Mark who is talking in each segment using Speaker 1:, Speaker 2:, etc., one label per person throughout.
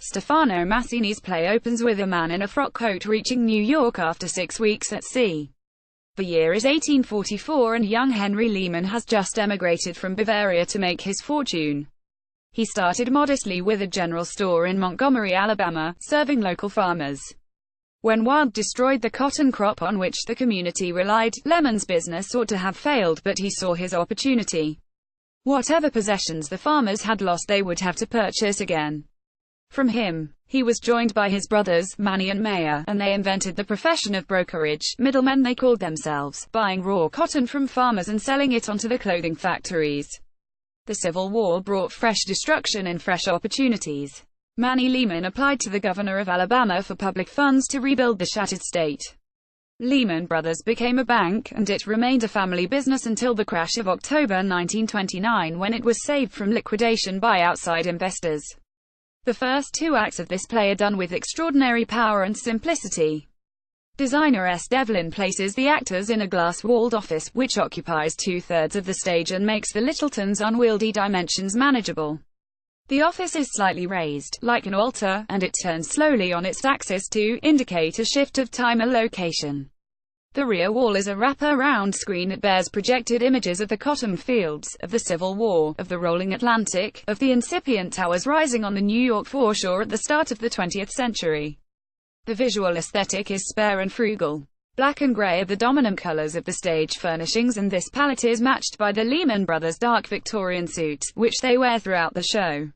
Speaker 1: Stefano Massini's play opens with a man in a frock coat reaching New York after 6 weeks at sea. The year is 1844 and young Henry Lehman has just emigrated from Bavaria to make his fortune. He started modestly with a general store in Montgomery, Alabama, serving local farmers. When wild destroyed the cotton crop on which the community relied, Lehman's business ought to have failed, but he saw his opportunity. Whatever possessions the farmers had lost they would have to purchase again. From him, he was joined by his brothers, Manny and Mayer, and they invented the profession of brokerage, middlemen they called themselves, buying raw cotton from farmers and selling it onto the clothing factories. The Civil War brought fresh destruction and fresh opportunities. Manny Lehman applied to the governor of Alabama for public funds to rebuild the shattered state. Lehman Brothers became a bank, and it remained a family business until the crash of October 1929, when it was saved from liquidation by outside investors. The first two acts of this play are done with extraordinary power and simplicity. Designer S. Devlin places the actors in a glass-walled office, which occupies 2/3 of the stage and makes the Littletons' unwieldy dimensions manageable. The office is slightly raised, like an altar, and it turns slowly on its axis to indicate a shift of time or location. The rear wall is a wrap-around screen that bears projected images of the cotton fields, of the Civil War, of the rolling Atlantic, of the incipient towers rising on the New York foreshore at the start of the 20th century. The visual aesthetic is spare and frugal. Black and gray are the dominant colors of the stage furnishings, and this palette is matched by the Lehman Brothers' dark Victorian suits, which they wear throughout the show.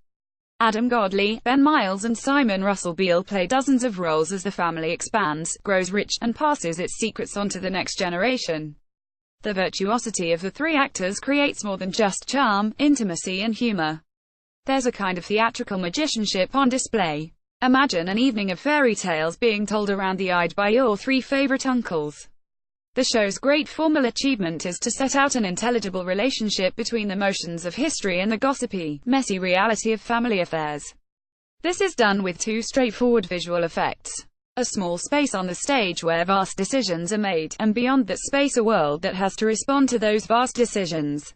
Speaker 1: Adam Godley, Ben Miles and Simon Russell Beale play dozens of roles as the family expands, grows rich, and passes its secrets on to the next generation. The virtuosity of the three actors creates more than just charm, intimacy and humor. There's a kind of theatrical magicianship on display. Imagine an evening of fairy tales being told around the eyed by your three favorite uncles. The show's great formal achievement is to set out an intelligible relationship between the motions of history and the gossipy, messy reality of family affairs. This is done with two straightforward visual effects. A small space on the stage where vast decisions are made, and beyond that space a world that has to respond to those vast decisions.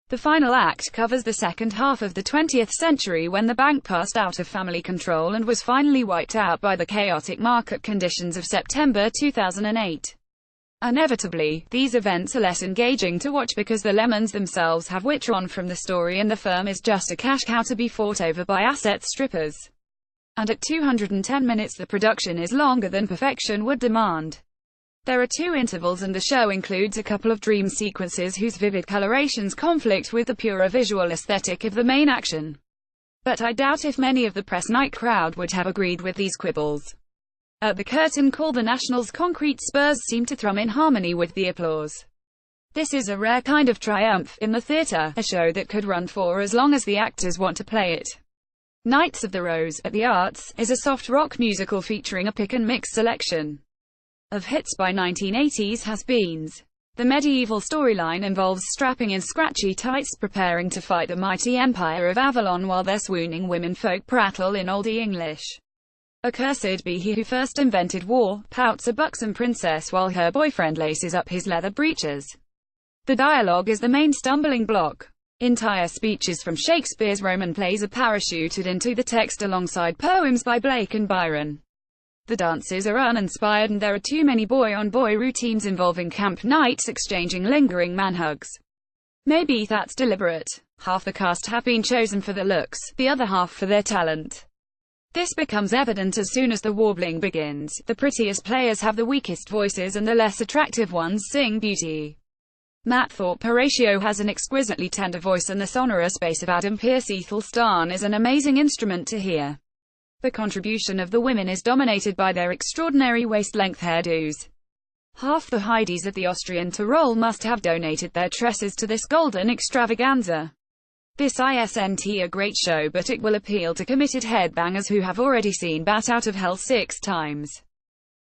Speaker 1: The final act covers the second half of the 20th century, when the bank passed out of family control and was finally wiped out by the chaotic market conditions of September 2008. Inevitably, these events are less engaging to watch because the Lemons themselves have withdrawn from the story and the firm is just a cash cow to be fought over by asset strippers. And at 210 minutes the production is longer than perfection would demand. There are two intervals and the show includes a couple of dream sequences whose vivid colorations conflict with the purer visual aesthetic of the main action. But I doubt if many of the press night crowd would have agreed with these quibbles. At the curtain call, the Nationals' concrete spurs seem to thrum in harmony with the applause. This is a rare kind of triumph in the theater, a show that could run for as long as the actors want to play it. Knights of the Rose, at the Arts, is a soft rock musical featuring a pick-and-mix selection of hits by 1980s has-beens. The medieval storyline involves strapping in scratchy tights preparing to fight the mighty Empire of Avalon while their swooning womenfolk prattle in oldie English. Accursed be he who first invented war, pouts a buxom princess while her boyfriend laces up his leather breeches. The dialogue is the main stumbling block. Entire speeches from Shakespeare's Roman plays are parachuted into the text alongside poems by Blake and Byron. The dances are uninspired and there are too many boy-on-boy routines involving camp knights exchanging lingering man-hugs. Maybe that's deliberate. Half the cast have been chosen for their looks, the other half for their talent. This becomes evident as soon as the warbling begins. The prettiest players have the weakest voices and the less attractive ones sing beauty. Matt Thorpe Horatio has an exquisitely tender voice and the sonorous bass of Adam Pearce Ethelstan is an amazing instrument to hear. The contribution of the women is dominated by their extraordinary waist-length hairdos. Half the Heidies of the Austrian Tyrol must have donated their tresses to this golden extravaganza. This isn't a great show, but it will appeal to committed headbangers who have already seen Bat Out of Hell 6 times.